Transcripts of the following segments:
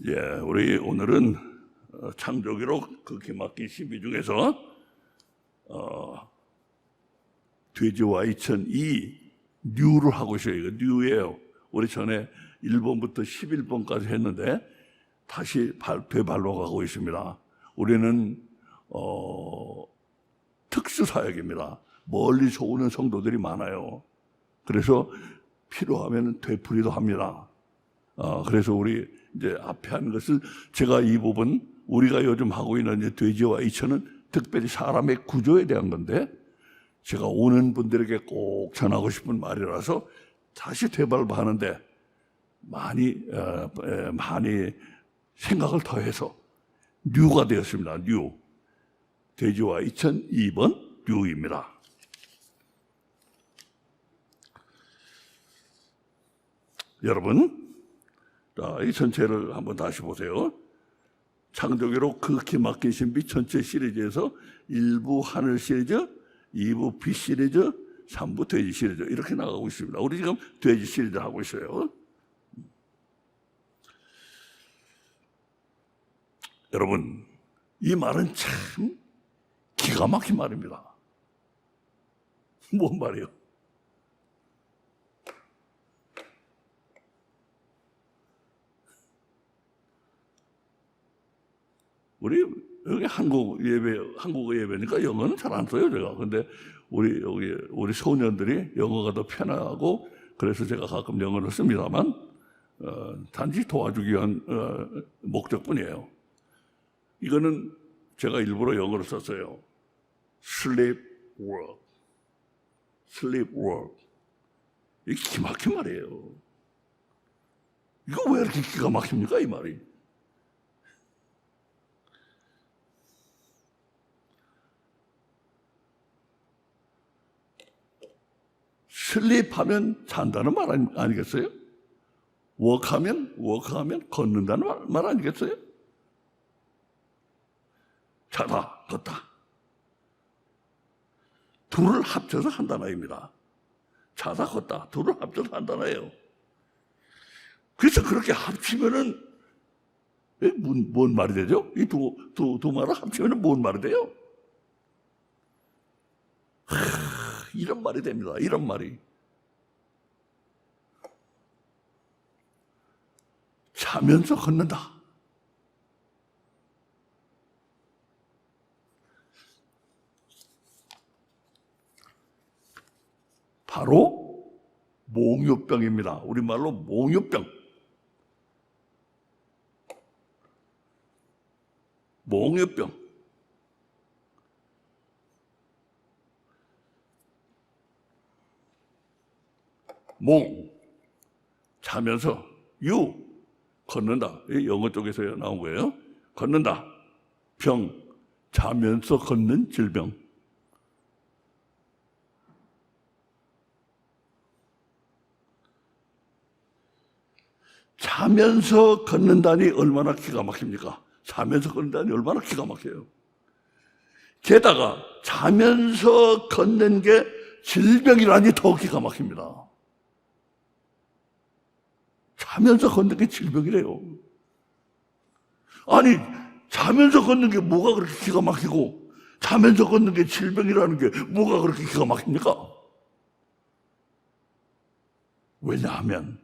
우리 오늘은 창조기록 그 기막힌 신비 중에서 돼지와 2002 뉴를 하고 있어요. 이거 뉴예요. 우리 전에 1번부터 11번까지 했는데 다시 되발로가고 있습니다. 우리는 특수사역입니다. 멀리서 오는 성도들이 많아요. 그래서 필요하면 되풀이도 합니다. 그래서 우리 이제 앞에 한 것을 제가 이 부분 우리가 요즘 하고 있는 이제 돼지와 이천은 특별히 사람의 구조에 대한 건데 제가 오는 분들에게 꼭 전하고 싶은 말이라서 다시 되발하는데 많이 생각을 더해서 뉴가 되었습니다. 뉴. 돼지와 2002번 뉴입니다. 여러분, 이 전체를 한번 다시 보세요. 창조기록 그 기막힌 신비 전체 시리즈에서 1부 하늘 시리즈, 2부 빛 시리즈, 3부 돼지 시리즈 이렇게 나가고 있습니다. 우리 지금 돼지 시리즈 하고 있어요. 여러분, 이 말은 참 기가 막힌 말입니다. 뭔 말이에요? 우리 여기 한국어 예배니까 영어는 잘 안 써요, 제가. 근데 우리 소년들이 영어가 더 편하고 그래서 제가 가끔 영어를 씁니다만 단지 도와주기 위한 목적뿐이에요. 이거는 제가 일부러 영어로 썼어요. sleep work. sleep work. 이게 기막힌 말이에요. 이거 왜 이렇게 기가 막힙니까, 이 말이? 슬립하면 잔다는 말 아니겠어요? 워크하면 걷는다는 말 아니겠어요? 자다, 걷다. 둘을 합쳐서 한 단어입니다. 자다, 걷다. 둘을 합쳐서 한 단어예요. 그래서 그렇게 합치면은 뭔 말이 되죠? 이 두 말을 합치면은 뭔 말이 돼요? 이런 말이 됩니다. 이런 말이. 자면서 걷는다. 바로 몽유병입니다. 우리말로 몽유병. 몽유병. 몽, 자면서, 유, 걷는다. 영어 쪽에서 나온 거예요. 걷는다. 병, 자면서 걷는 질병. 자면서 걷는다니 얼마나 기가 막힙니까? 자면서 걷는다니 얼마나 기가 막혀요. 게다가 자면서 걷는 게 질병이라니 더 기가 막힙니다. 자면서 걷는 게 질병이래요. 아니, 자면서 걷는 게 뭐가 그렇게 기가 막히고 자면서 걷는 게 질병이라는 게 뭐가 그렇게 기가 막힙니까? 왜냐하면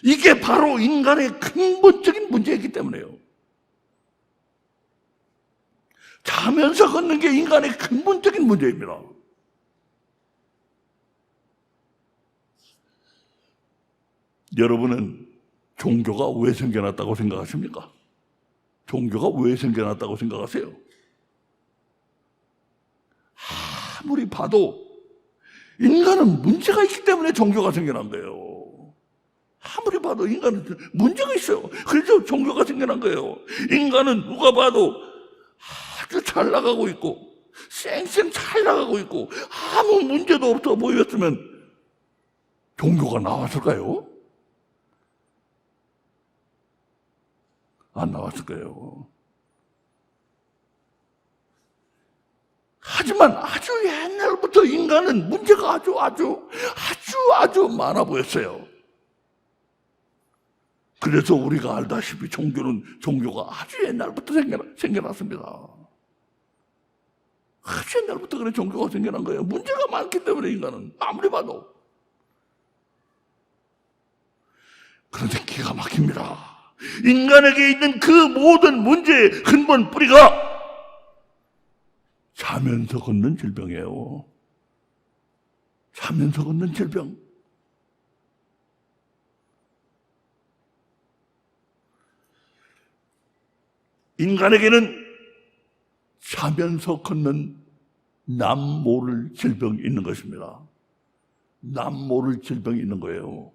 이게 바로 인간의 근본적인 문제이기 때문에요. 자면서 걷는 게 인간의 근본적인 문제입니다. 여러분은 종교가 왜 생겨났다고 생각하십니까? 종교가 왜 생겨났다고 생각하세요? 아무리 봐도 인간은 문제가 있기 때문에 종교가 생겨난 거예요. 아무리 봐도 인간은 문제가 있어요. 그래서 종교가 생겨난 거예요. 인간은 누가 봐도 아주 잘 나가고 있고 쌩쌩 잘 나가고 있고 아무 문제도 없어 보였으면 종교가 나왔을까요? 안 나왔을 거예요. 하지만 아주 옛날부터 인간은 문제가 아주 많아 보였어요. 그래서 우리가 알다시피 종교가 아주 옛날부터 생겨났습니다. 아주 옛날부터 그래 종교가 생겨난 거예요. 문제가 많기 때문에 인간은 아무리 봐도. 그런데 기가 막힙니다. 인간에게 있는 그 모든 문제의 근본 뿌리가 자면서 걷는 질병이에요. 자면서 걷는 질병. 인간에게는 자면서 걷는 남 모를 질병이 있는 것입니다. 남 모를 질병이 있는 거예요.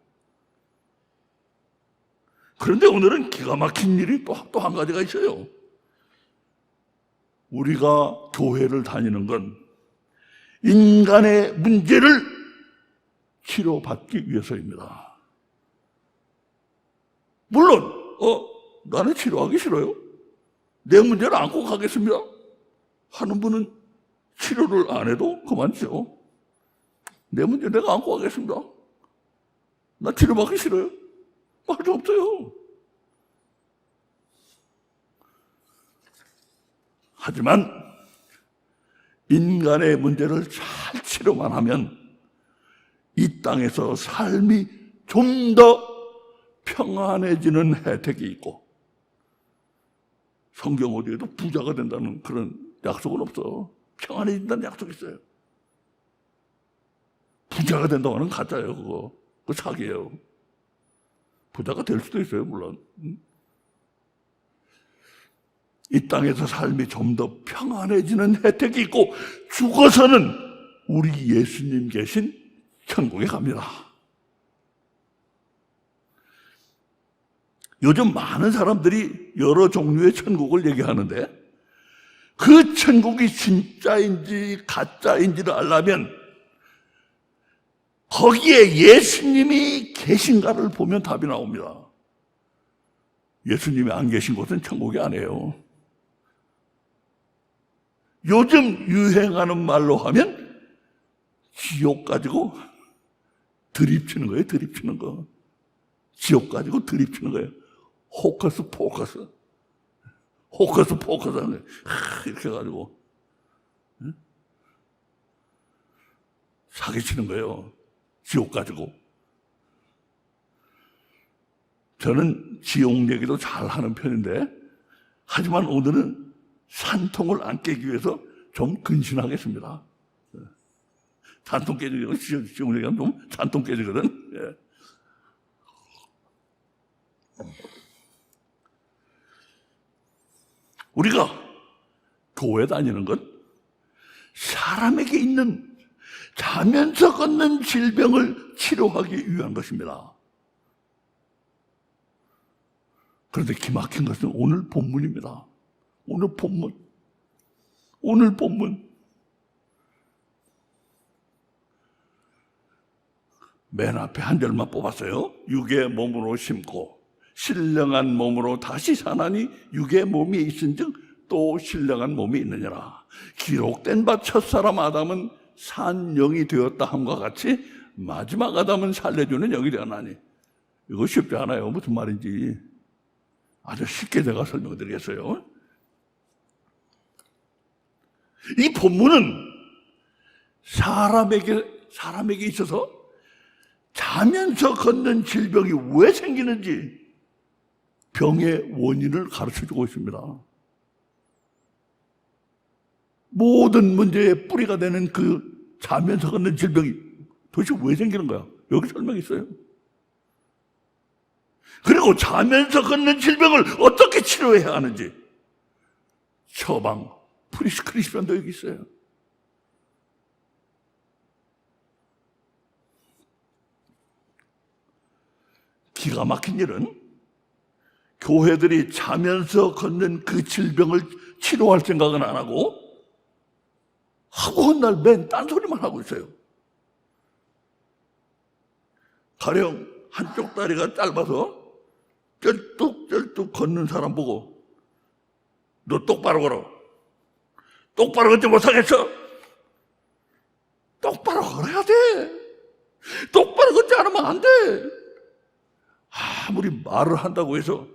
그런데 오늘은 기가 막힌 일이 또 한 가지가 있어요. 우리가 교회를 다니는 건 인간의 문제를 치료받기 위해서입니다. 물론 나는 치료하기 싫어요. 내 문제를 안고 가겠습니다 하는 분은 치료를 안 해도 그만이죠. 내 문제 내가 안고 가겠습니다. 나 치료받기 싫어요. 할 수 없어요. 하지만 인간의 문제를 잘 치료만 하면 이 땅에서 삶이 좀 더 평안해지는 혜택이 있고, 성경 어디에도 부자가 된다는 그런 약속은 없어. 평안해진다는 약속이 있어요. 부자가 된다고 하는 가짜예요. 그거 사기예요. 부자가 될 수도 있어요, 물론. 이 땅에서 삶이 좀 더 평안해지는 혜택이 있고, 죽어서는 우리 예수님 계신 천국에 갑니다. 요즘 많은 사람들이 여러 종류의 천국을 얘기하는데, 그 천국이 진짜인지 가짜인지를 알려면 거기에 예수님이 계신가를 보면 답이 나옵니다. 예수님이 안 계신 곳은 천국이 아니에요. 요즘 유행하는 말로 하면 지옥 가지고 드립치는 거예요. 드립치는 거. 지옥 가지고 드립치는 거예요. 호커스 포커스. 호커스 포커스 하는 거예요. 이렇게 해가지고 사기치는 거예요. 지옥 가지고. 저는 지옥 얘기도 잘 하는 편인데, 하지만 오늘은 산통을 안 깨기 위해서 좀 근신하겠습니다. 산통 깨지거든. 지옥 얘기하면 좀 산통 깨지거든. 예. 우리가 교회 다니는 건 사람에게 있는 자면서 걷는 질병을 치료하기 위한 것입니다. 그런데 기막힌 것은 오늘 본문입니다. 오늘 본문. 맨 앞에 한 절만 뽑았어요. 육의 몸으로 심고 신령한 몸으로 다시 사나니 육의 몸이 있은즉 또 신령한 몸이 있느니라. 기록된 바 첫사람 아담은 산 영이 되었다 함과 같이 마지막 아담은 살려주는 영이 되었나니. 이거 쉽지 않아요. 무슨 말인지 아주 쉽게 제가 설명드리겠어요. 이 본문은 사람에게 있어서 자면서 걷는 질병이 왜 생기는지 병의 원인을 가르쳐주고 있습니다. 모든 문제의 뿌리가 되는 그 자면서 걷는 질병이 도대체 왜 생기는 거야? 여기 설명이 있어요. 그리고 자면서 걷는 질병을 어떻게 치료해야 하는지 처방, 프리스크립션도 여기 있어요. 기가 막힌 일은 교회들이 자면서 걷는 그 질병을 치료할 생각은 안 하고 헛날 맨 딴소리만 하고 있어요. 가령 한쪽 다리가 짧아서 쩔뚝쩔뚝 걷는 사람 보고 너 똑바로 걸어. 똑바로 걷지 못하겠어? 똑바로 걸어야 돼. 똑바로 걷지 않으면 안 돼. 아무리 말을 한다고 해서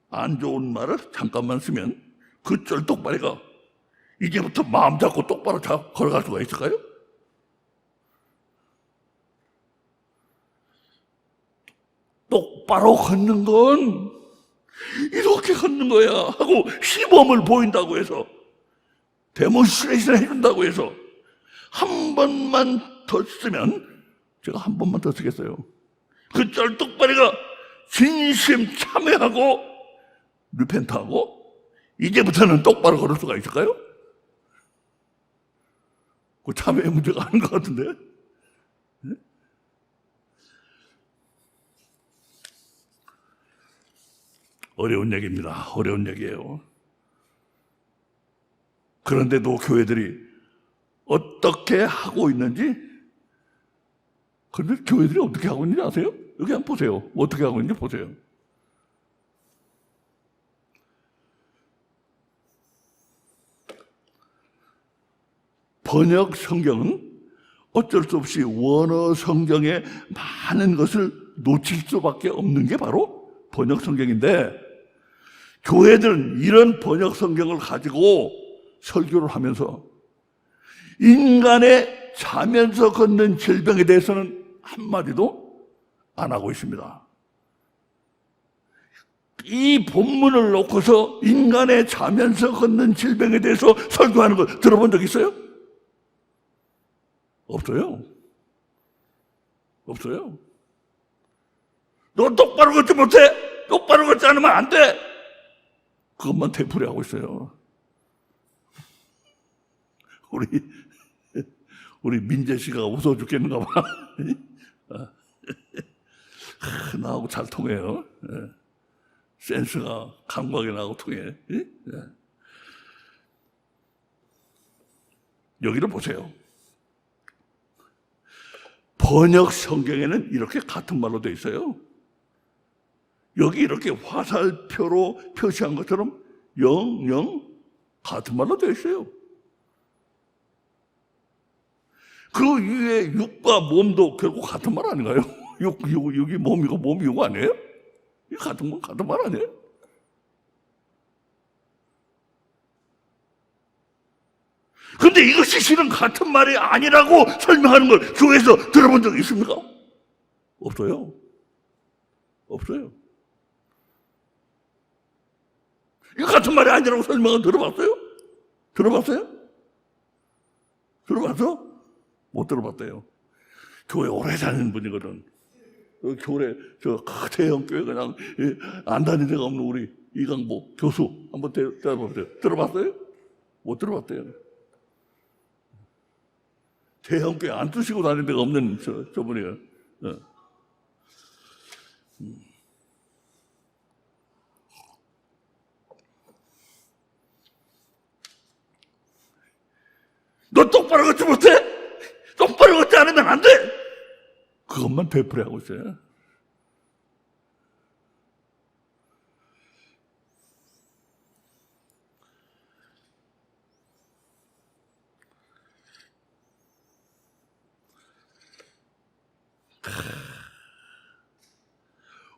안 좋은 말을 잠깐만 쓰면 그 쩔뚝발이가 이제부터 마음 잡고 똑바로 걸어갈 수가 있을까요? 똑바로 걷는 건 이렇게 걷는 거야 하고 시범을 보인다고 해서, 데몬스트레이션 해준다고 해서 한 번만 더 쓰면, 제가 한 번만 더 쓰겠어요. 그 쩔뚝발이가 진심 참회하고 리펜트하고 이제부터는 똑바로 걸을 수가 있을까요? 그 참회의 문제가 아닌 것 같은데. 네? 어려운 얘기입니다. 어려운 얘기예요. 그런데도 교회들이 어떻게 하고 있는지, 그런데 교회들이 어떻게 하고 있는지 아세요? 여기 한번 보세요. 어떻게 하고 있는지 보세요. 번역 성경은 어쩔 수 없이 원어 성경의 많은 것을 놓칠 수밖에 없는 게 바로 번역 성경인데, 교회들은 이런 번역 성경을 가지고 설교를 하면서 인간의 자면서 걷는 질병에 대해서는 한마디도 안 하고 있습니다. 이 본문을 놓고서 인간의 자면서 걷는 질병에 대해서 설교하는 거 들어본 적 있어요? 없어요. 없어요. 너 똑바로 걷지 못해? 똑바로 걷지 않으면 안 돼! 그것만 되풀이하고 있어요. 우리 민재 씨가 웃어 죽겠는가 봐. 나하고 잘 통해요. 센스가 감각이 나하고 통해. 여기를 보세요. 번역 성경에는 이렇게 같은 말로 되어 있어요. 여기 이렇게 화살표로 표시한 것처럼 영영 같은 말로 되어 있어요. 그 위에 육과 몸도 결국 같은 말 아닌가요? 육이 몸이고 몸이 육 아니에요? 이 같은 말 아니에요? 근데 이것이 실은 같은 말이 아니라고 설명하는 걸 교회에서 들어본 적이 있습니까? 없어요. 없어요. 이거 같은 말이 아니라고 설명을 들어봤어요? 들어봤어요? 들어봤어? 못 들어봤대요. 교회 오래 다니는 분이거든. 교회, 대형 교회 그냥 안 다니는 데가 없는 우리 이강복 교수 한번 데려보세요. 들어봤어요? 못 들어봤대요. 대형 교회 안 쓰시고 다니는 데가 없는 저분이에요. 너 똑바로 걷지 못해? 똑바로 걷지 않으면 안 돼! 그것만 되풀이하고 있어요.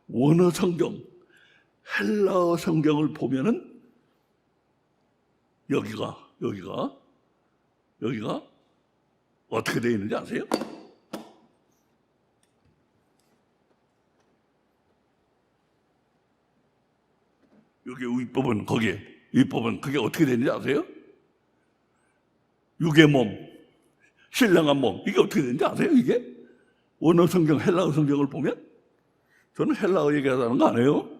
원어 성경, 헬라어 성경을 보면은 여기가 어떻게 되어 있는지 아세요? 여기 윗부분, 윗부분, 그게 어떻게 되는지 아세요? 육의 몸, 신령한 몸, 이게 어떻게 되는지 아세요? 이게? 원어 성경, 헬라어 성경을 보면? 저는 헬라어 얘기하자는 거 아니에요.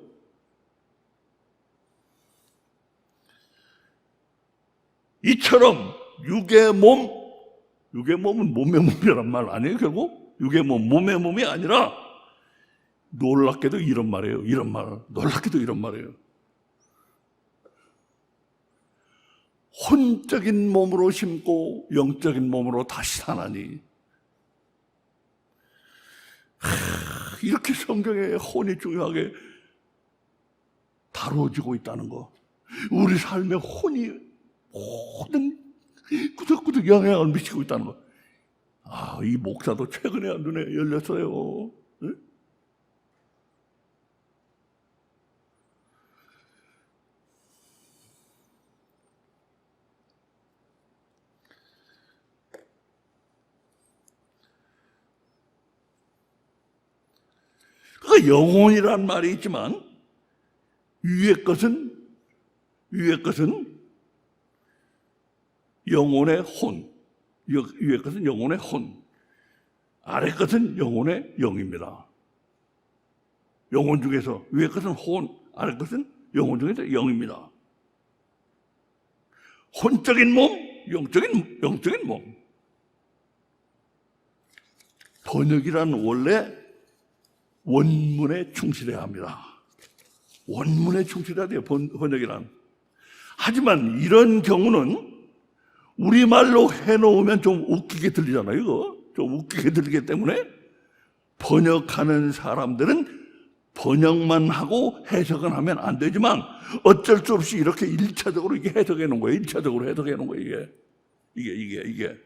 이처럼 육의 몸은 몸의 몸이란 말 아니에요, 결국? 육의 몸, 몸의 몸이 아니라 놀랍게도 이런 말이에요. 놀랍게도 이런 말이에요. 혼적인 몸으로 심고 영적인 몸으로 다시 사나니. 이렇게 성경에 혼이 중요하게 다루어지고 있다는 거. 우리 삶의 혼이 모든 구석구석 영향을 미치고 있다는 거. 이 목사도 최근에 눈에 열렸어요. 네? 그러니까 영혼이란 말이 있지만 위의 것은 영혼의 혼, 위의 것은 영혼의 혼, 아래 것은 영혼의 영입니다. 영혼 중에서 위의 것은 혼, 아래 것은 영혼 중에서 영입니다. 혼적인 몸, 영적인 몸. 번역이란 원래 원문에 충실해야 합니다. 원문에 충실해야 돼요, 번역이란. 하지만 이런 경우는 우리말로 해놓으면 좀 웃기게 들리잖아요, 이거. 좀 웃기게 들리기 때문에 번역하는 사람들은 번역만 하고 해석은 하면 안 되지만 어쩔 수 없이 이렇게 1차적으로 이게 해석해 놓은 거예요. 1차적으로 해석해 놓은 거예요, 이게.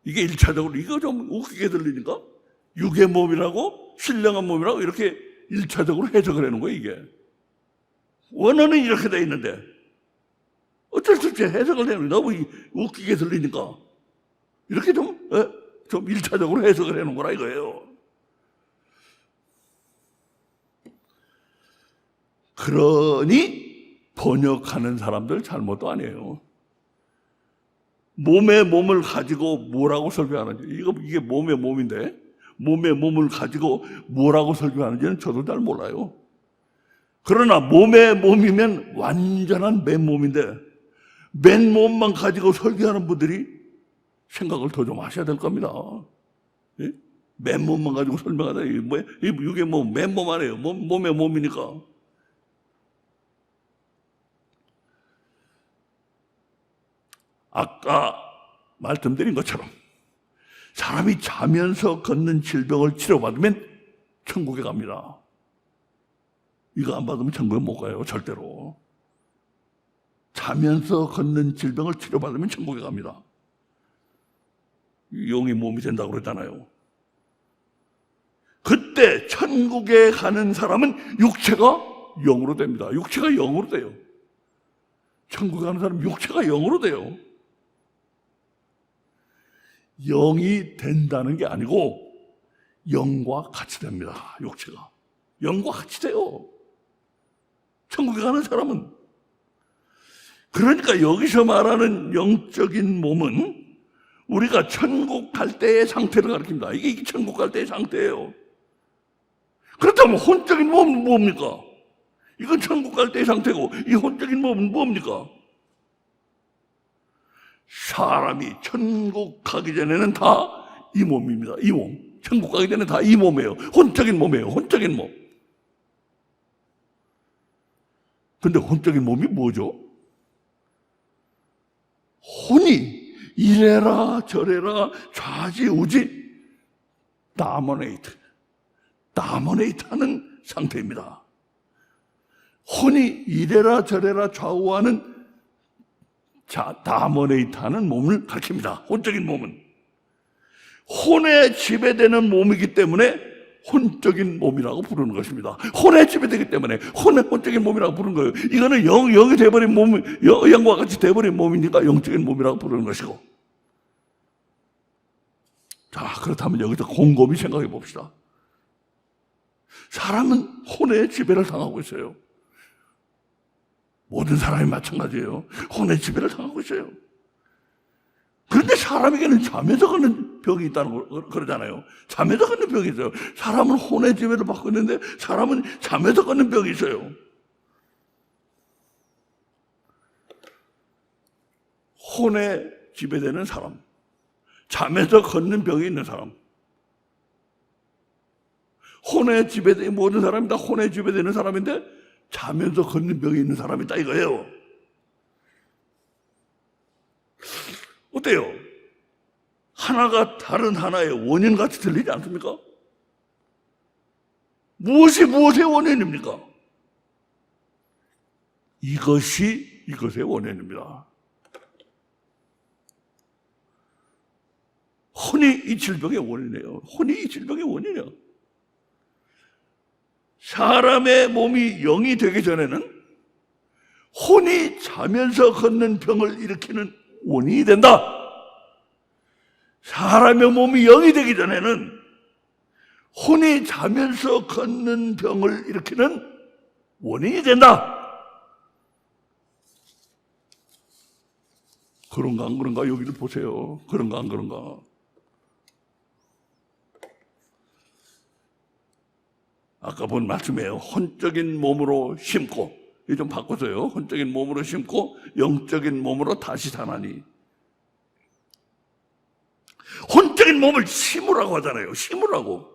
이게 1차적으로, 이거 좀 웃기게 들리니까 육의 몸이라고 신령한 몸이라고 이렇게 1차적으로 해석을 해놓은 거예요, 이게. 원어는 이렇게 돼 있는데 어쩔 수 없이 해석을 해놓은 거예요. 너무 웃기게 들리니까 이렇게 좀 1차적으로 해석을 해놓은 거라 이거예요. 그러니 번역하는 사람들 잘못도 아니에요. 몸의 몸을 가지고 뭐라고 설교하는지, 이게 몸의 몸인데 몸의 몸을 가지고 뭐라고 설교하는지는 저도 잘 몰라요. 그러나 몸의 몸이면 완전한 맨몸인데 맨몸만 가지고 설교하는 분들이 생각을 더 좀 하셔야 될 겁니다. 예? 맨몸만 가지고 설명하다, 이게 뭐 맨몸 아니에요. 몸의 몸이니까. 아까 말씀드린 것처럼 사람이 자면서 걷는 질병을 치료받으면 천국에 갑니다. 이거 안 받으면 천국에 못 가요, 절대로. 자면서 걷는 질병을 치료받으면 천국에 갑니다. 영이 몸이 된다고 그랬잖아요. 그때 천국에 가는 사람은 육체가 영으로 됩니다. 육체가 영으로 돼요. 천국에 가는 사람은 육체가 영으로 돼요. 영이 된다는 게 아니고 영과 같이 됩니다. 육체가 영과 같이 돼요, 천국에 가는 사람은. 그러니까 여기서 말하는 영적인 몸은 우리가 천국 갈 때의 상태를 가리킵니다. 이게 천국 갈 때의 상태예요. 그렇다면 혼적인 몸은 뭡니까? 이건 천국 갈 때의 상태고 이 혼적인 몸은 뭡니까? 사람이 천국 가기 전에는 다 이 몸입니다. 이 몸. 천국 가기 전에 다 이 몸이에요. 혼적인 몸이에요. 혼적인 몸. 근데 혼적인 몸이 뭐죠? 혼이 이래라 저래라 좌지우지 다모네이트 하는 상태입니다. 혼이 이래라 저래라 좌우하는 다모네이트 하는 몸을 가리킵니다. 혼적인 몸은 혼에 지배되는 몸이기 때문에 혼적인 몸이라고 부르는 것입니다. 혼에 지배되기 때문에 혼적인 몸이라고 부르는 거예요. 이거는 영이 돼버린 몸, 영과 같이 돼버린 몸이니까 영적인 몸이라고 부르는 것이고. 자, 그렇다면 여기서 곰곰이 생각해 봅시다. 사람은 혼의 지배를 당하고 있어요. 모든 사람이 마찬가지예요. 혼의 지배를 당하고 있어요. 그런데 사람에게는 자면서 걷는 병이 있다는 걸 그러잖아요. 자면서 걷는 병이 있어요. 사람은 혼의 지배를 받고 있는데 사람은 자면서 걷는 병이 있어요. 혼에 지배되는 사람, 자면서 걷는 병이 있는 사람. 혼에 지배되는 모든 사람이 다 혼에 지배되는 사람인데 자면서 걷는 병이 있는 사람이다 이거예요. 어때요? 하나가 다른 하나의 원인같이 들리지 않습니까? 무엇이 무엇의 원인입니까? 이것이 이것의 원인입니다. 혼이 이 질병의 원인이에요. 혼이 이 질병의 원인이에요. 사람의 몸이 영이 되기 전에는 혼이 자면서 걷는 병을 일으키는 원인이 된다. 사람의 몸이 영이 되기 전에는 혼이 자면서 걷는 병을 일으키는 원인이 된다. 그런가 안 그런가 여기를 보세요. 그런가 안 그런가. 아까 본 말씀이에요. 혼적인 몸으로 심고, 이거 좀 바꿔서요. 혼적인 몸으로 심고 영적인 몸으로 다시 자라니. 혼적인 몸을 심으라고 하잖아요. 심으라고.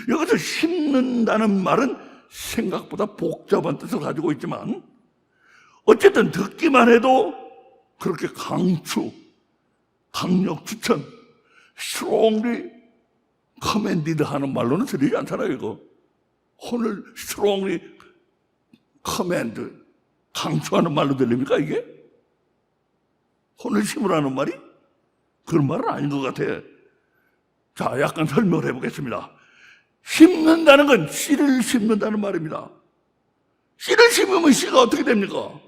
여기서 심는다는 말은 생각보다 복잡한 뜻을 가지고 있지만 어쨌든 듣기만 해도 그렇게 강력 추천, strongly commanded 하는 말로는 들리지 않잖아요. 이거 혼을 strongly command, 강추하는 말로 들립니까 이게? 혼을 심으라는 말이? 그런 말은 아닌 것 같아. 자, 약간 설명을 해보겠습니다. 심는다는 건 씨를 심는다는 말입니다. 씨를 심으면 씨가 어떻게 됩니까?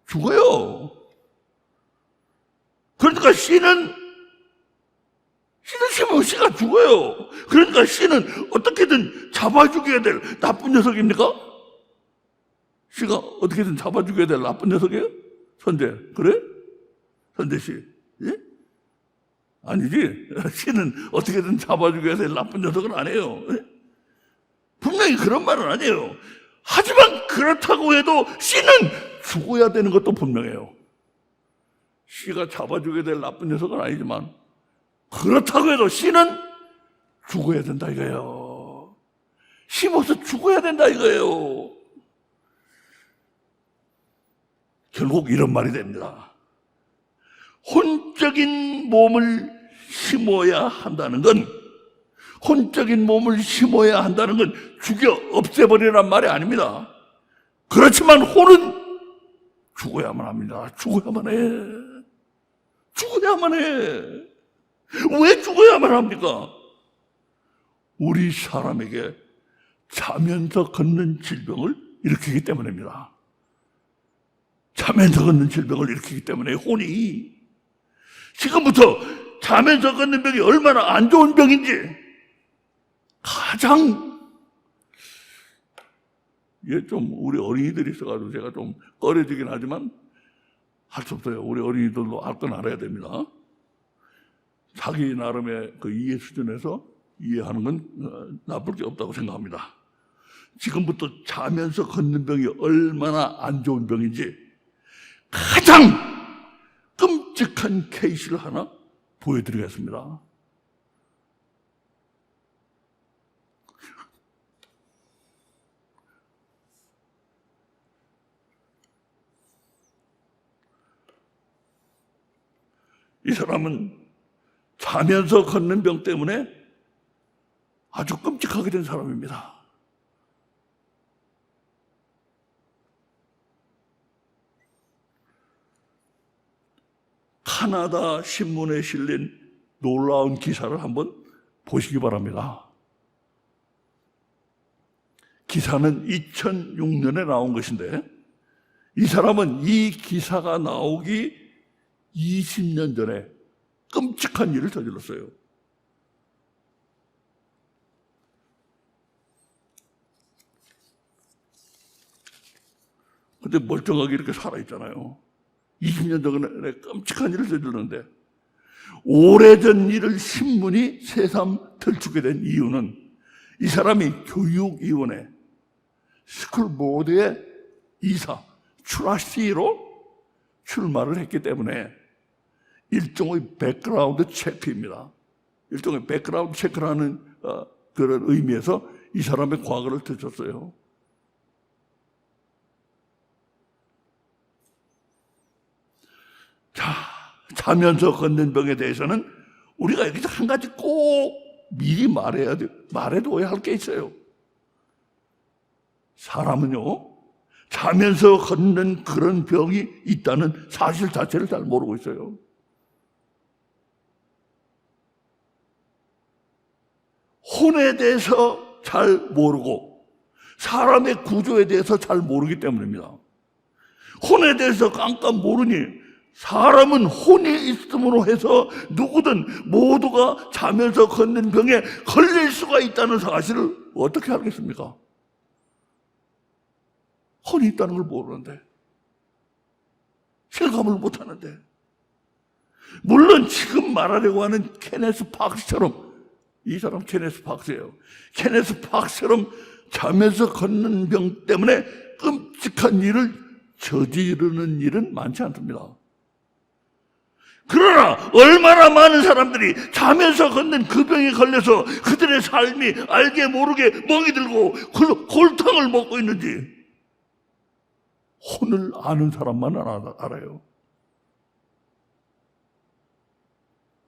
죽어요. 그러니까 씨는 심으면 씨가 죽어요. 그러니까 씨는 어떻게든 잡아 죽여야 될 나쁜 녀석입니까? 씨가 어떻게든 잡아 죽여야 될 나쁜 녀석이에요? 선재, 그래? 선재 씨, 예? 아니지. 씨는 어떻게든 잡아 죽여야 될 나쁜 녀석은 아니에요. 예? 분명히 그런 말은 아니에요. 하지만 그렇다고 해도 씨는 죽어야 되는 것도 분명해요. 씨가 잡아 죽여야 될 나쁜 녀석은 아니지만 그렇다고 해도 씨는 죽어야 된다 이거예요. 심어서 죽어야 된다 이거예요. 결국 이런 말이 됩니다. 혼적인 몸을 심어야 한다는 건, 혼적인 몸을 심어야 한다는 건 죽여 없애버리란 말이 아닙니다. 그렇지만 혼은 죽어야만 합니다. 죽어야만 해. 죽어야만 해. 왜 죽어야만 합니까? 우리 사람에게 자면서 걷는 질병을 일으키기 때문입니다. 자면서 걷는 질병을 일으키기 때문에 혼이 지금부터 자면서 걷는 병이 얼마나 안 좋은 병인지 가장, 이게 좀 우리 어린이들이 있어가지고 제가 좀 꺼려지긴 하지만 할 수 없어요. 우리 어린이들도 알 건 알아야 됩니다. 자기 나름의 그 이해 수준에서 이해하는 건 나쁠 게 없다고 생각합니다. 지금부터 자면서 걷는 병이 얼마나 안 좋은 병인지 가장 끔찍한 케이스를 하나 보여드리겠습니다. 이 사람은 자면서 걷는 병 때문에 아주 끔찍하게 된 사람입니다. 카나다 신문에 실린 놀라운 기사를 한번 보시기 바랍니다. 기사는 2006년에 나온 것인데 이 사람은 이 기사가 나오기 20년 전에 끔찍한 일을 저질렀어요. 근데 멀쩡하게 이렇게 살아있잖아요. 20년 전에 끔찍한 일을 저질렀는데 오래전 일을 신문이 새삼 들추게 된 이유는 이 사람이 교육위원회 스쿨보드의 이사, 트러스티로 출마를 했기 때문에 일종의 백그라운드 체크입니다. 일종의 백그라운드 체크라는 그런 의미에서 이 사람의 과거를 들췄어요. 자, 자면서 걷는 병에 대해서는 우리가 여기서 한 가지 꼭 미리 말해둬야 할 게 있어요. 사람은요, 자면서 걷는 그런 병이 있다는 사실 자체를 잘 모르고 있어요. 혼에 대해서 잘 모르고 사람의 구조에 대해서 잘 모르기 때문입니다. 혼에 대해서 깜깜 모르니 사람은 혼이 있음으로 해서 누구든 모두가 자면서 걷는 병에 걸릴 수가 있다는 사실을 어떻게 알겠습니까? 혼이 있다는 걸 모르는데, 실감을 못하는데. 물론 지금 말하려고 하는 케네스 박스처럼, 이 사람 케네스 박스예요. 케네스 박스처럼 자면서 걷는 병 때문에 끔찍한 일을 저지르는 일은 많지 않습니다. 그러나 얼마나 많은 사람들이 자면서 걷는 그 병에 걸려서 그들의 삶이 알게 모르게 멍이 들고 골탕을 먹고 있는지 혼을 아는 사람만 알아요.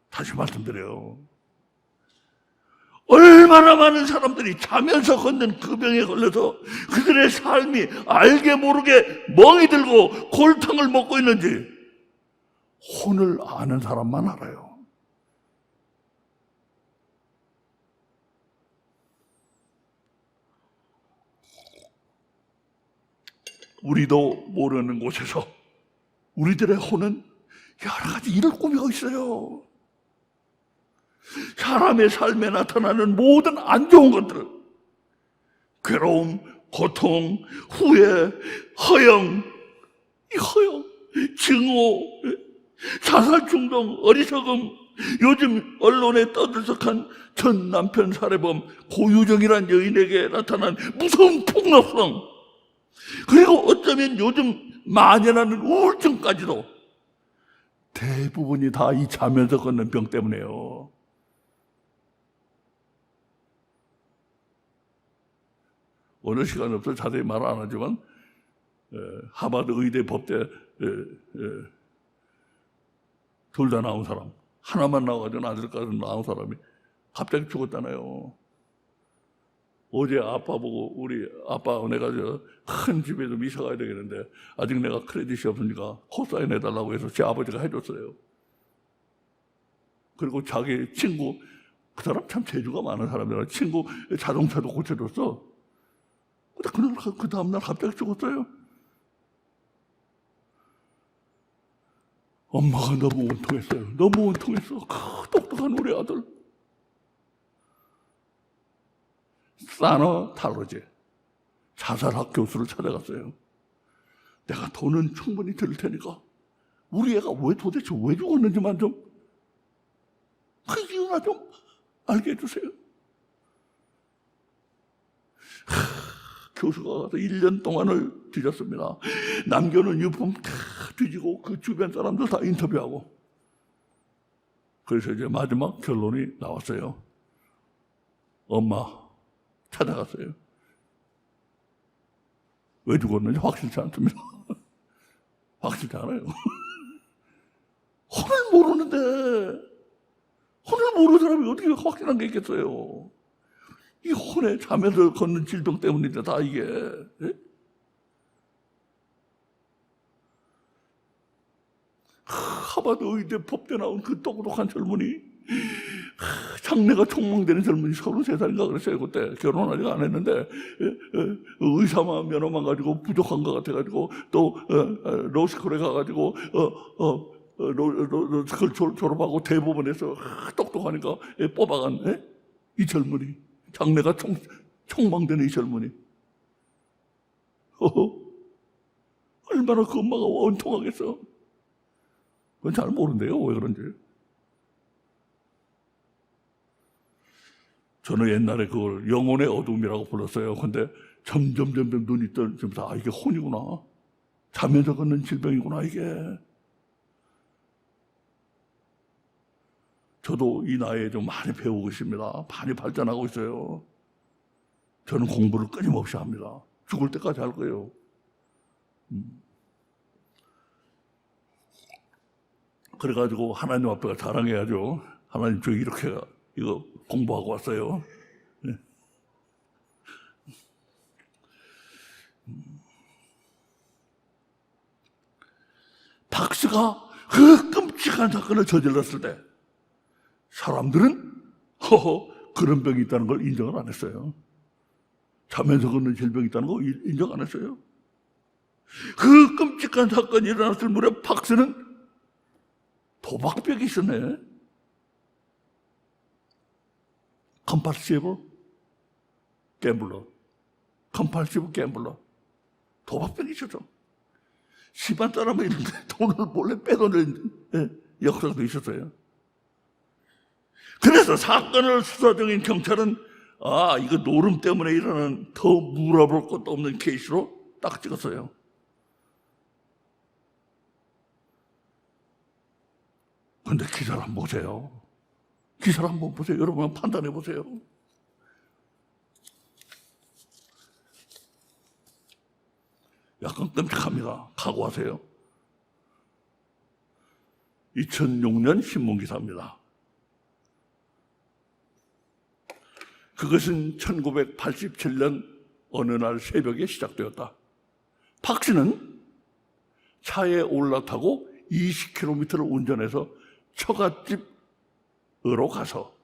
다시 말씀드려요. 얼마나 많은 사람들이 자면서 걷는 그 병에 걸려서 그들의 삶이 알게 모르게 멍이 들고 골탕을 먹고 있는지 혼을 아는 사람만 알아요. 우리도 모르는 곳에서 우리들의 혼은 여러 가지 일을 꾸미고 있어요. 사람의 삶에 나타나는 모든 안 좋은 것들, 괴로움, 고통, 후회, 허영, 증오, 자살 충동, 어리석음, 요즘 언론에 떠들썩한 전 남편 살해범, 고유정이란 여인에게 나타난 무서운 폭력성, 그리고 어쩌면 요즘 만연하는 우울증까지도 대부분이 다 이 자면서 걷는 병 때문에요. 오늘 시간 없어서 자세히 말 안 하지만 하버드 의대 법대 둘 다 나온 사람, 하나만 나와가지고 아들까지 나온 사람이 갑자기 죽었잖아요. 어제 아빠 보고, 우리 아빠 내가 큰 집에 좀 이사 가야 되겠는데 아직 내가 크레딧이 없으니까 코사인 해달라고 해서 제 아버지가 해줬어요. 그리고 자기 친구, 그 사람 참 재주가 많은 사람이라 친구 자동차도 고쳐줬어. 근데 그 다음날 갑자기 죽었어요. 엄마가 너무 원통했어요. 너무 원통했어. 똑똑한 우리 아들. 사너 탈로제 자살학 교수를 찾아갔어요. 내가 돈은 충분히 들 테니까 우리 애가 도대체 왜 죽었는지만 좀 그 이유나 좀 알게 해주세요. 교수가 가서 1년 동안을 뒤졌습니다. 남겨놓은 유품 다 뒤지고 그 주변 사람들 다 인터뷰하고, 그래서 이제 마지막 결론이 나왔어요. 엄마 찾아갔어요. 왜 죽었는지 확실치 않습니다. 확실치 않아요. 혼을 모르는데, 혼을 모르는 사람이 어떻게 확실한 게 있겠어요. 이 혼에 자면서 걷는 질병 때문인데 다 이게. 예? 하버드 의대 법대 나온 그 똑똑한 젊은이, 장래가 촉망되는 젊은이 33살인가 그랬어요. 그때 결혼 아직 안 했는데 의사만 면허만 가지고 부족한 것 같아가지고 또 로스쿨에 가가지고 로스쿨 졸업하고 대법원에서 똑똑하니까 뽑아간 이 젊은이, 장래가 촉망되는 이 젊은이. 얼마나 그 엄마가 원통하겠어. 그건 잘 모른대요, 왜 그런지. 저는 옛날에 그걸 영혼의 어둠이라고 불렀어요. 근데 점점 눈이 떠지면서 이게 혼이구나. 자면서 걷는 질병이구나, 이게. 저도 이 나이에 좀 많이 배우고 있습니다. 많이 발전하고 있어요. 저는 공부를 끊임없이 합니다. 죽을 때까지 할 거예요. 그래가지고 하나님 앞에 자랑해야죠. 하나님, 저 이렇게 이거 공부하고 왔어요. 네. 박스가 그 끔찍한 사건을 저질렀을 때 사람들은 그런 병이 있다는 걸 인정을 안 했어요. 자면서 걷는 질병이 있다는 거 인정 안 했어요. 그 끔찍한 사건이 일어났을 무렵 박스는 도박벽이 있었네. 컴팔시브 갬블러, 컴팔시브 갬블러, 도박벽이 있었죠. 집안 사람이 있는데 돈을 몰래 빼돌리는 역사도 있었어요. 그래서 사건을 수사 중인 경찰은 이거 노름 때문에 일어나는 더 물어볼 것도 없는 케이스로 딱 찍었어요. 근데 기사를 한번 보세요. 기사를 한번 보세요. 여러분 판단해 보세요. 약간 끔찍합니다. 각오하세요. 2006년 신문기사입니다. 그것은 1987년 어느 날 새벽에 시작되었다. 박 씨는 차에 올라타고 20km를 운전해서 처갓집으로 가서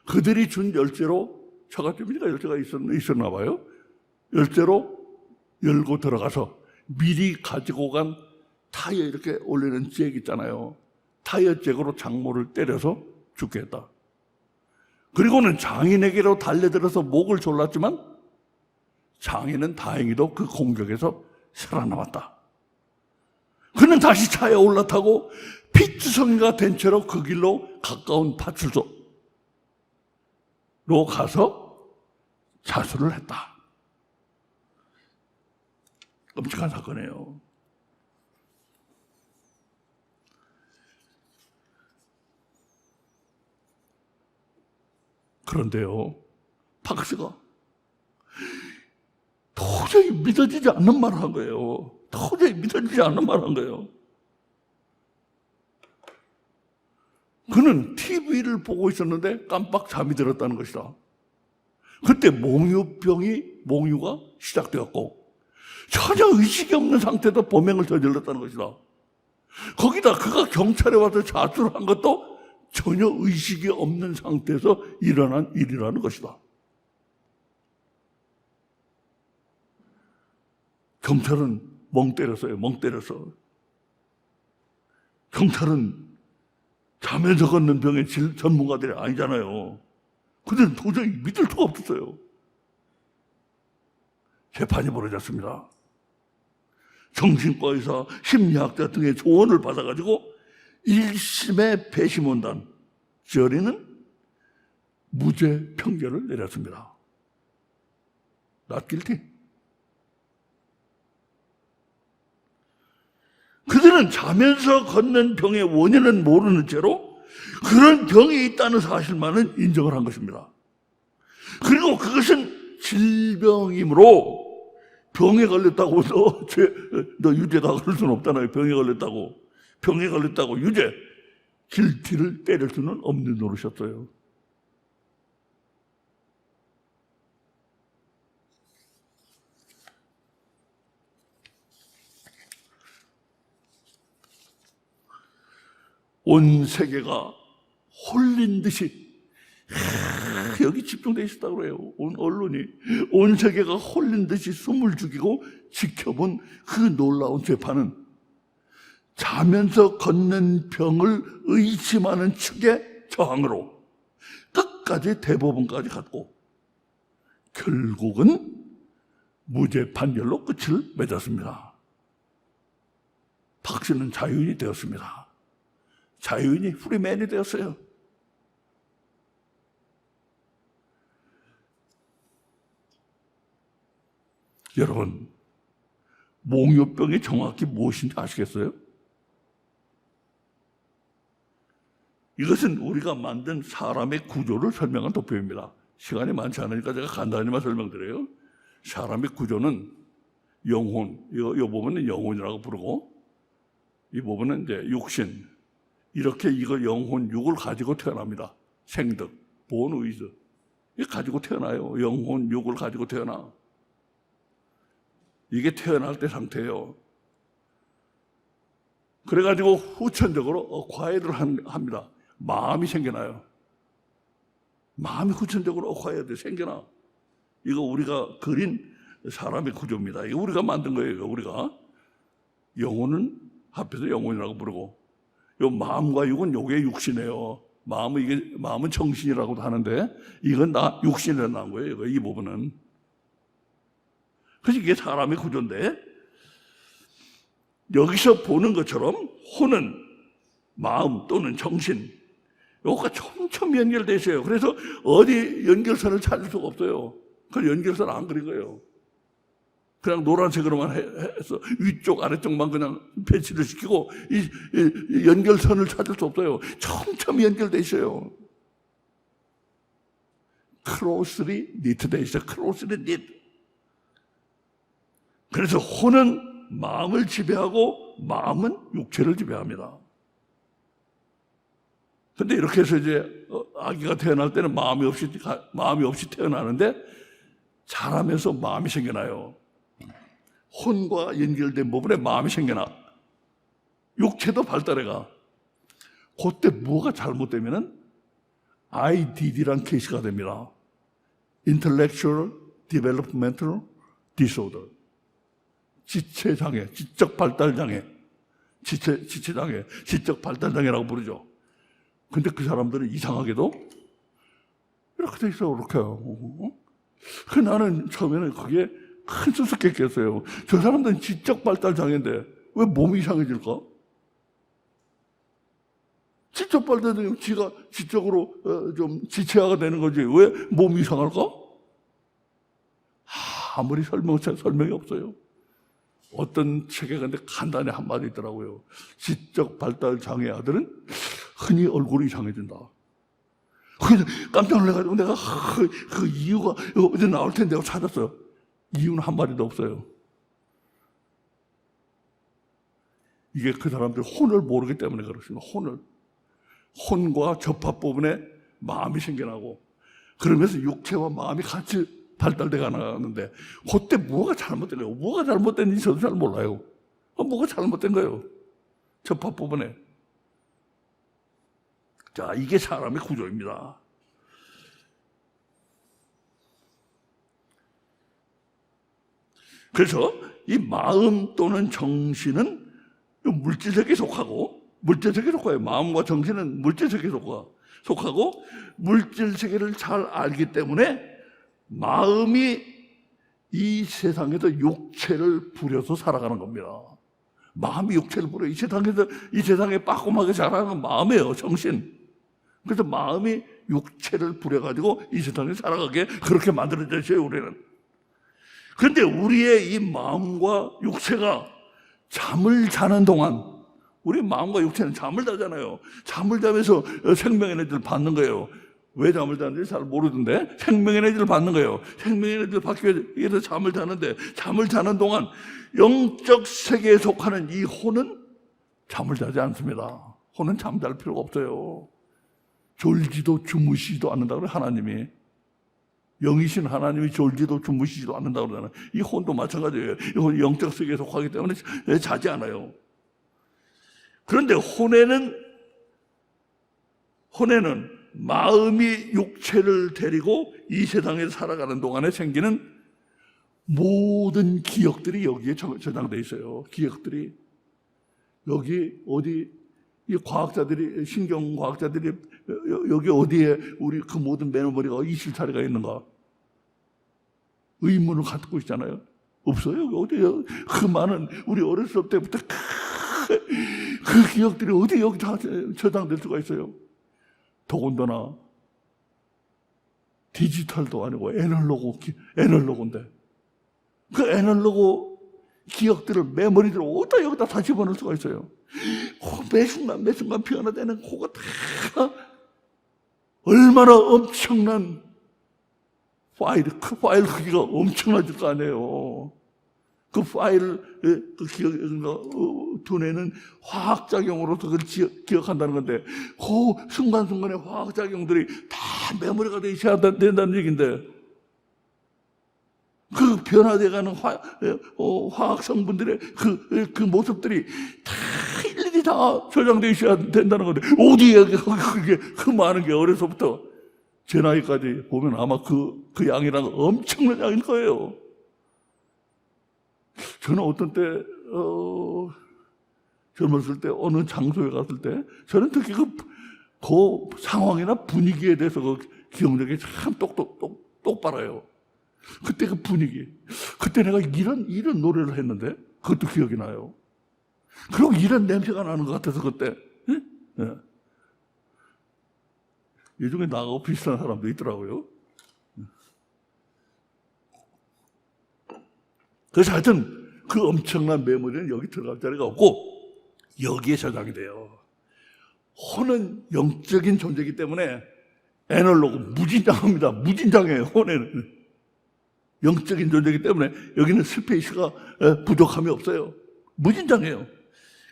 그들이 준 열쇠로, 처갓집이니까 열쇠가 있었나 봐요. 열쇠로 열고 들어가서 미리 가지고 간 타이어 이렇게 올리는 잭 있잖아요. 타이어 잭으로 장모를 때려서 죽게 했다. 그리고는 장인에게로 달려들어서 목을 졸랐지만 장인은 다행히도 그 공격에서 살아남았다. 그는 다시 차에 올라타고 피투성이가 된 채로 그 길로 가까운 파출소로 가서 자수를 했다. 끔찍한 사건이에요. 그런데요, 박 씨가 도저히 믿어지지 않는 말을 한 거예요. 도저히 믿어지지 않는 말을 한 거예요. 그는 TV를 보고 있었는데 깜빡 잠이 들었다는 것이다. 그때 몽유가 시작되었고 전혀 의식이 없는 상태에서 범행을 저질렀다는 것이다. 거기다 그가 경찰에 와서 자수를 한 것도 전혀 의식이 없는 상태에서 일어난 일이라는 것이다. 경찰은 멍 때렸어요. 멍 때렸어. 경찰은 자면서 걷는 병의 전문가들이 아니잖아요. 그들은 도저히 믿을 수가 없었어요. 재판이 벌어졌습니다. 정신과 의사, 심리학자 등의 조언을 받아가지고 1심의 배심원단 저리는 무죄 판결을 내렸습니다. Not guilty. 그들은 자면서 걷는 병의 원인은 모르는 채로 그런 병이 있다는 사실만은 인정을 한 것입니다. 그리고 그것은 질병이므로 병에 걸렸다고 너 유죄다 그럴 수는 없잖아요. 병에 걸렸다고 유죄, 길티를 때릴 수는 없는 노릇이었어요. 온 세계가 홀린 듯이 여기 집중되어 있었다고 그래요. 온 언론이 온 세계가 홀린 듯이 숨을 죽이고 지켜본 그 놀라운 재판은 자면서 걷는 병을 의심하는 측의 저항으로 끝까지 대법원까지 갔고 결국은 무죄 판결로 끝을 맺었습니다. 박 씨는 자유인이 되었습니다. 자유인이 프리맨이 되었어요. 여러분, 몽유병이 정확히 무엇인지 아시겠어요? 이것은 우리가 만든 사람의 구조를 설명한 도표입니다. 시간이 많지 않으니까 제가 간단히만 설명드려요. 사람의 구조는 영혼, 이 부분은 영혼이라고 부르고 이 부분은 이제 육신, 이렇게 이거 영혼, 육을 가지고 태어납니다. 생득, 본의즈, 이거 가지고 태어나요. 영혼, 육을 가지고 태어나. 이게 태어날 때 상태예요. 그래가지고 후천적으로 과외를 합니다. 마음이 생겨나요. 마음이 후천적으로 과외돼 생겨나. 이거 우리가 그린 사람의 구조입니다. 이거 우리가 만든 거예요. 우리가 영혼은 합해서 영혼이라고 부르고 요 마음과 육은 요게 육신이에요. 마음은 정신이라고도 하는데 이건 다 육신에서 난 거예요. 이 부분은. 그래서 이게 사람의 구조인데 여기서 보는 것처럼 혼은 마음 또는 정신 요거가 촘촘히 연결되어 있어요. 그래서 어디 연결선을 찾을 수가 없어요. 그 연결선 안 그린 거예요. 그냥 노란색으로만 해서 위쪽 아래쪽만 그냥 배치를 시키고 이 연결선을 찾을 수 없어요. 촘촘히 연결되어 있어요. closely knit되어 있어요. closely knit. 그래서 혼은 마음을 지배하고 마음은 육체를 지배합니다. 근데 이렇게 해서 이제 아기가 태어날 때는 마음이 없이 태어나는데 자라면서 마음이 생겨나요. 혼과 연결된 부분에 마음이 생겨나. 육체도 발달해가. 그때 뭐가 잘못되면은 IDD란 케이스가 됩니다. Intellectual Developmental Disorder. 지체장애, 지적 발달장애. 지체장애, 지적 발달장애라고 부르죠. 근데 그 사람들은 이상하게도 이렇게 돼 있어, 이렇게요. 그 나는 처음에는 그게 큰 수수께끼였어요. 저 사람들은 지적 발달 장애인데 왜 몸이 이상해질까? 지적 발달 장애 지가 지적으로 좀 지체화가 되는 거지 왜 몸이 이상할까? 아무리 설명이 없어요. 어떤 책에 근데 간단히 한마디 있더라고요. 지적 발달 장애 아들은 흔히 얼굴이 이상해진다. 그래서 깜짝 놀라가지고 내가 그 이유가 어디 나올 텐데 하고 찾았어요. 이유는 한마디도 없어요. 이게 그 사람들이 혼을 모르기 때문에 그렇습니다. 혼과 접합 부분에 마음이 생겨나고 그러면서 육체와 마음이 같이 발달돼 가는데 그때 뭐가 잘못된 거예요? 뭐가 잘못된지 저도 잘 몰라요. 뭐가 잘못된 거예요? 접합 부분에. 자, 이게 사람의 구조입니다. 그래서 이 마음 또는 정신은 물질세계에 속하고, 물질세계에 속해요. 마음과 정신은 물질세계에 속하고, 물질세계를 잘 알기 때문에 마음이 이 세상에서 육체를 부려서 살아가는 겁니다. 마음이 육체를 부려. 이 세상에 빠꼼하게 자라는 건 마음이에요, 정신. 그래서 마음이 육체를 부려가지고 이 세상에 살아가게 그렇게 만들어져 있어요, 우리는. 그런데 우리의 이 마음과 육체가 잠을 자는 동안, 우리 마음과 육체는 잠을 자잖아요. 잠을 자면서 생명의 에너지를 받는 거예요. 왜 잠을 자는지 잘 모르던데 생명의 에너지를 받는 거예요. 생명의 에너지를 받기 위해서 잠을 자는데 잠을 자는 동안 영적 세계에 속하는 이 혼은 잠을 자지 않습니다. 혼은 잠잘 필요가 없어요. 졸지도 주무시지도 않는다고 그래요, 하나님이. 영이신 하나님이 졸지도 주무시지도 않는다고 그러잖아요. 이 혼도 마찬가지예요. 이 혼 영적 세계에 속하기 때문에 자지 않아요. 그런데 혼에는 마음이 육체를 데리고 이 세상에 살아가는 동안에 생기는 모든 기억들이 여기에 저장되어 있어요. 기억들이. 여기 어디 이 과학자들이, 신경과학자들이 여기 어디에 우리 그 모든 메모리가 있을 자리가 있는가? 의문을 갖고 있잖아요. 없어요. 여기 어디에요? 그 많은 우리 어렸을 때부터 그 기억들이 어디 여기 다 저장될 수가 있어요. 더군다나 디지털도 아니고 애널로그인데 그 애널로그 기억들을 메모리들을 어디다 여기다 다 집어넣을 수가 있어요. 매 순간 변화되는 그거 다 얼마나 엄청난 파일 크기가 엄청나질 거 아니에요. 그 파일을 그 두뇌는 화학작용으로 그걸 기억한다는 건데 그 순간순간에 화학작용들이 다 메모리가 되어 있어야 된다는 얘기인데 그 변화돼가는 화학 성분들의 그 모습들이 다 일일이 다 저장되어 있어야 된다는 건데 어디에 그게 그 많은 게 어려서부터 제 나이까지 보면 아마 그 양이랑 엄청난 양일 거예요. 저는 어떤 때 젊었을 때 어느 장소에 갔을 때 저는 특히 그 상황이나 분위기에 대해서 그 기억력이 참 똑바라요. 그때 그 분위기, 그때 내가 이런 노래를 했는데 그것도 기억이 나요. 그리고 이런 냄새가 나는 것 같아서 그때. 예? 이 중에 나하고 비슷한 사람도 있더라고요. 그래서 하여튼 그 엄청난 메모리는 여기 들어갈 자리가 없고 여기에 저장이 돼요. 혼은 영적인 존재이기 때문에 애널로그 무진장합니다. 무진장해요. 혼에는 영적인 존재이기 때문에 여기는 스페이스가 부족함이 없어요. 무진장해요.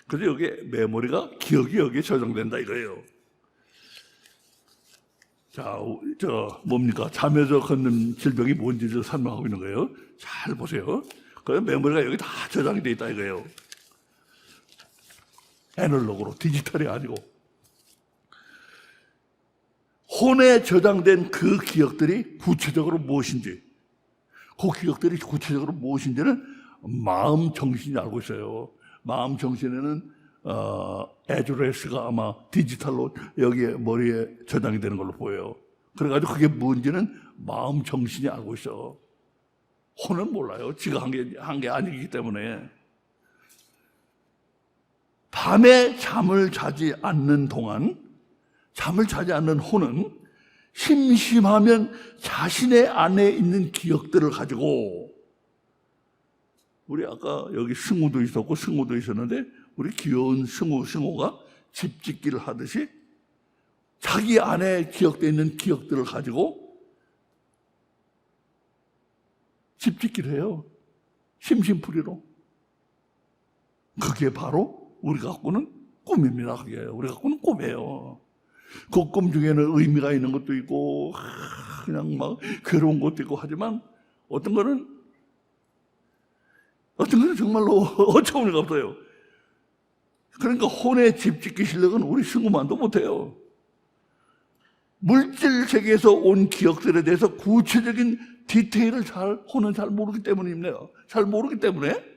그래서 여기에 메모리가 기억이 여기에 저장된다 이거예요. 자, 뭡니까? 잠에서 걷는 질병이 뭔지를 설명하고 있는 거예요. 잘 보세요. 그래서 메모리가 여기 다 저장이 돼 있다 이거예요. 애널로그로, 디지털이 아니고. 혼에 저장된 그 기억들이 구체적으로 무엇인지, 그 기억들이 구체적으로 무엇인지는 마음 정신이 알고 있어요. 마음 정신에는 에드레스가 아마 디지털로 여기에 머리에 저장이 되는 걸로 보여요. 그래가지고 그게 뭔지는 마음 정신이 알고 있어. 혼은 몰라요. 지가 한 게 아니기 때문에. 밤에 잠을 자지 않는 동안, 잠을 자지 않는 혼은 심심하면 자신의 안에 있는 기억들을 가지고, 우리 아까 여기 승우도 있었고 승우도 있었는데 우리 귀여운 승우가 집짓기를 하듯이 자기 안에 기억되어 있는 기억들을 가지고 집짓기를 해요. 심심풀이로. 그게 바로 우리가 갖고는 꿈입니다. 그게 우리가 갖고는 꿈이에요. 그 꿈 중에는 의미가 있는 것도 있고 그냥 막 괴로운 것도 있고 하지만 어떤 거는 정말로 어처구니가 없어요. 그러니까 혼의 집짓기 실력은 우리 승우만도 못해요. 물질 세계에서 온 기억들에 대해서 구체적인 디테일을 혼은 잘 모르기 때문입니다. 잘 모르기 때문에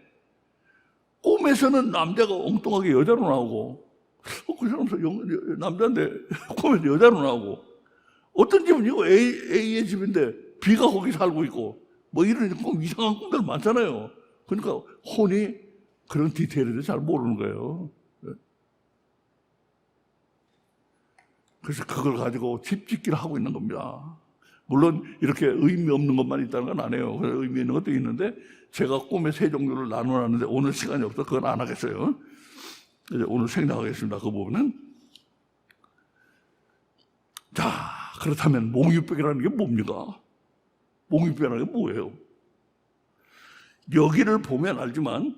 꿈에서는 남자가 엉뚱하게 여자로 나오고 그 사람 남자인데 꿈에서 여자로 나오고 어떤 집은 이거 A의 집인데 B가 거기 살고 있고 뭐 이런 이상한 꿈들 많잖아요. 그러니까 혼이 그런 디테일에 대해서 잘 모르는 거예요. 그래서 그걸 가지고 집짓기를 하고 있는 겁니다. 물론 이렇게 의미 없는 것만 있다는 건 아니에요. 의미 있는 것도 있는데 제가 꿈의 세 종류를 나눠놨는데 오늘 시간이 없어서 그건 안 하겠어요. 이제 오늘 생략하겠습니다. 그 부분은. 자, 그렇다면 몽유병이라는 게 뭡니까? 몽유병이라는 게 뭐예요? 여기를 보면 알지만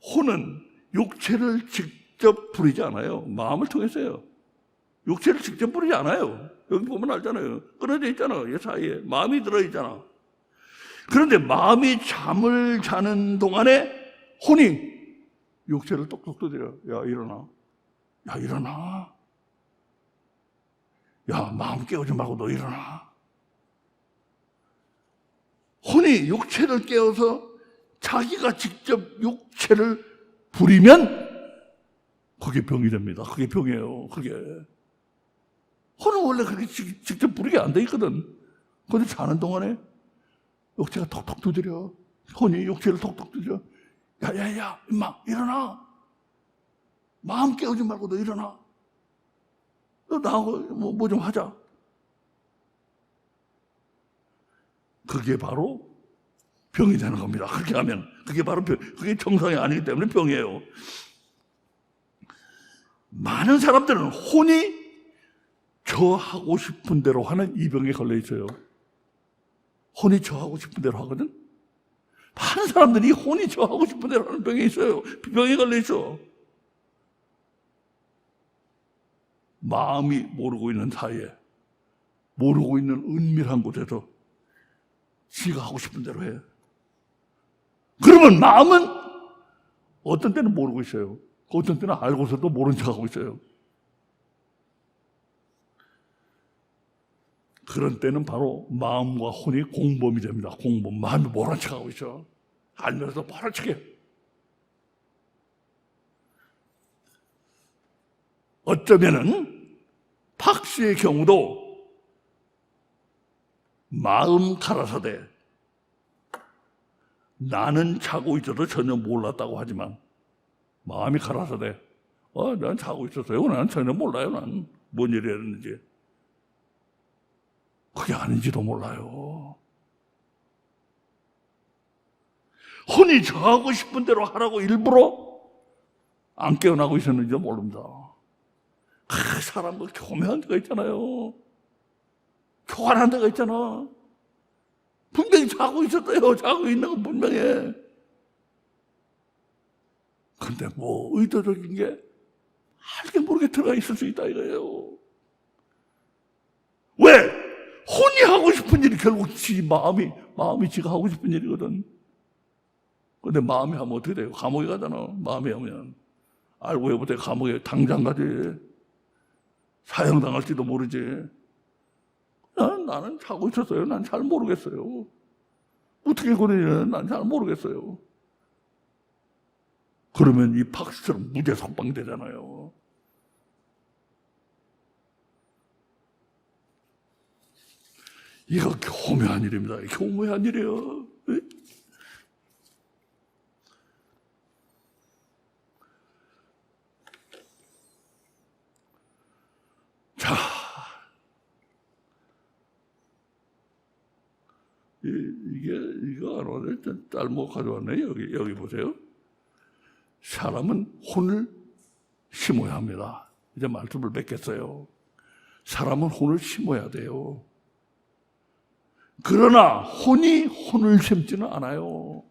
혼은 육체를 직접 부리지 않아요. 마음을 통해서요. 육체를 직접 부리지 않아요. 여기 보면 알잖아요. 끊어져 있잖아요. 이 사이에 마음이 들어있잖아. 그런데 마음이 잠을 자는 동안에 혼이 육체를 똑똑 두드려. 야 일어나. 야 일어나. 야 마음 깨우지 말고 너 일어나. 혼이 육체를 깨워서 자기가 직접 육체를 부리면 그게 병이 됩니다. 그게 병이에요. 그게. 혼은 원래 그렇게 직접 부리게 안 돼 있거든. 그런데 자는 동안에 육체가 톡톡 두드려. 혼이 육체를 톡톡 두드려. 야야야 임마 일어나. 마음 깨우지 말고 너 일어나. 너 나하고 뭐 좀 하자. 그게 바로 병이 되는 겁니다. 그렇게 하면 그게 바로 병, 그게 정상이 아니기 때문에 병이에요. 많은 사람들은 혼이 저하고 싶은 대로 하는 이 병에 걸려 있어요. 혼이 저하고 싶은 대로 하거든. 많은 사람들이 혼이 저하고 싶은 대로 하는 병에 있어요. 병에 걸려 있어. 마음이 모르고 있는 사이에, 모르고 있는 은밀한 곳에서 지가 하고 싶은 대로 해. 그러면 마음은 어떤 때는 모르고 있어요. 어떤 때는 알고서도 모른 척하고 있어요. 그런 때는 바로 마음과 혼이 공범이 됩니다. 공범. 마음이 모른 척하고 있어. 알면서도 모른 척해. 어쩌면은 박 씨의 경우도 마음 가라사대 나는 자고 있어도 전혀 몰랐다고 하지만 마음이 가라사대 난 자고 있었어요. 난 전혀 몰라요. 난 뭔 일이 했는지. 그게 아닌지도 몰라요. 혼이 저하고 싶은 대로 하라고 일부러 안 깨어나고 있었는지도 모릅니다. 사람 교묘한 데가 있잖아요. 교활한 데가 있잖아. 분명히 자고 있었어요. 자고 있는 건 분명해. 근데 뭐 의도적인 게 알게 모르게 들어가 있을 수 있다 이거예요. 왜? 혼이 하고 싶은 일이 결국 지 마음이 지가 하고 싶은 일이거든. 근데 마음이 하면 어떻게 돼요? 감옥에 가잖아. 마음이 하면 알고 해보되 감옥에 당장 가지. 사형당할지도 모르지. 나는 자고 있었어요. 난 잘 모르겠어요. 어떻게 그러냐? 난 잘 모르겠어요. 그러면 이 박스처럼 무죄 석방되잖아요. 이거 교묘한 일입니다. 교묘한 일이에요. 자, 이거 알아요? 잘못 가져왔네. 여기 보세요. 사람은 혼을 심어야 합니다. 이제 말씀을 맺겠어요. 사람은 혼을 심어야 돼요. 그러나 혼이 혼을 심지는 않아요.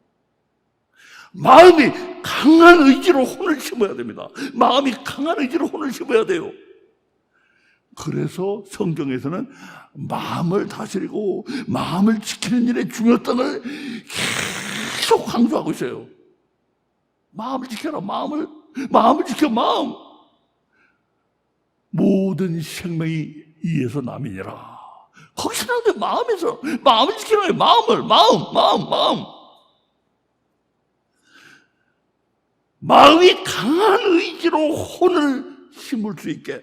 마음이 강한 의지로 혼을 심어야 됩니다. 마음이 강한 의지로 혼을 심어야 돼요. 그래서 성경에서는 마음을 다스리고 마음을 지키는 일의 중요성을 계속 강조하고 있어요. 마음을 지켜라. 마음을 지켜. 마음. 모든 생명이 이에서 남이니라. 거기서 나오는데 마음에서 마음을 지키라. 마음. 마음이 강한 의지로 혼을 심을 수 있게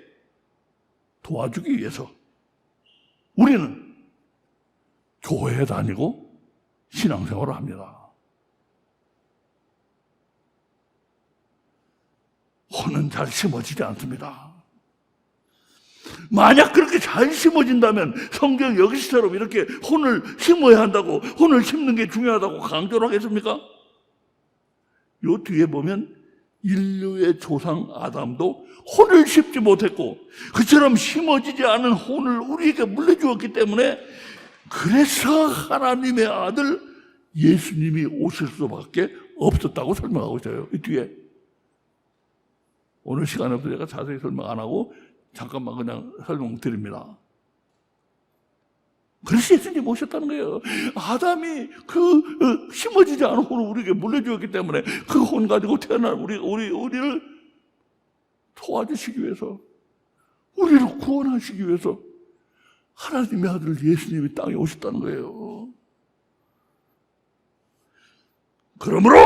도와주기 위해서 우리는 교회에 다니고 신앙생활을 합니다. 혼은 잘 심어지지 않습니다. 만약 그렇게 잘 심어진다면 성경 여기서처럼 이렇게 혼을 심어야 한다고, 혼을 심는 게 중요하다고 강조를 하겠습니까? 요 뒤에 보면 인류의 조상 아담도 혼을 심지 못했고 그처럼 심어지지 않은 혼을 우리에게 물려주었기 때문에 그래서 하나님의 아들 예수님이 오실 수밖에 없었다고 설명하고 있어요. 이 뒤에. 오늘 시간이 없어서 제가 자세히 설명 안 하고 잠깐만 그냥 설명드립니다. 그래서 예수님 오셨다는 거예요. 아담이 그 심어지지 않은 혼을 우리에게 물려주었기 때문에 그 혼 가지고 태어난 우리를 도와주시기 위해서, 우리를 구원하시기 위해서 하나님의 아들 예수님이 땅에 오셨다는 거예요. 그러므로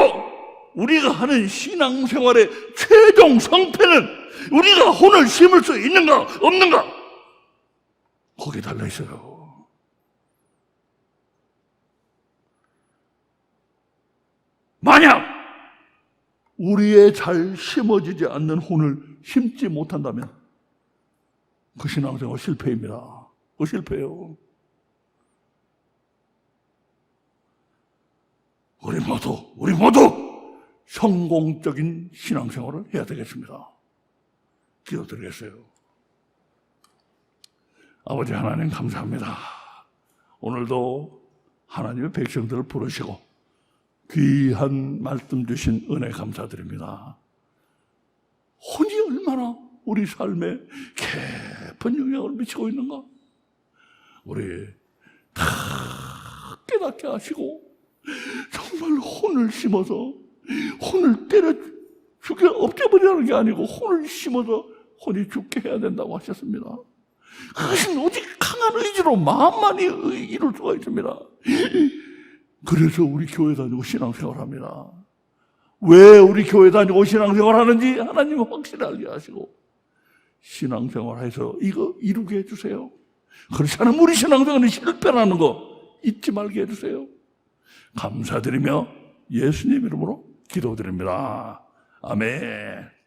우리가 하는 신앙생활의 최종 성패는 우리가 혼을 심을 수 있는가 없는가 거기에 달려있어요. 만약 우리의 잘 심어지지 않는 혼을 심지 못한다면 그 신앙생활 실패입니다. 그 실패예요. 우리 모두 성공적인 신앙생활을 해야 되겠습니다. 기도드리겠어요. 아버지 하나님 감사합니다. 오늘도 하나님의 백성들을 부르시고 귀한 말씀 주신 은혜 감사드립니다. 혼이 얼마나 우리 삶에 깊은 영향을 미치고 있는가 우리 다 깨닫게 하시고 정말 혼을 심어서 혼을 때려 죽여 없애버리라는 게 아니고 혼을 심어서 혼이 죽게 해야 된다고 하셨습니다. 그것은 오직 강한 의지로 마음만이 이룰 수가 있습니다. 그래서 우리 교회 다니고 신앙생활합니다. 왜 우리 교회 다니고 신앙생활하는지 하나님은 확실히 알게 하시고 신앙생활해서 이거 이루게 해주세요. 그렇지 않으면 우리 신앙생활은 실패라는 거 잊지 말게 해주세요. 감사드리며 예수님 이름으로 기도드립니다. 아멘.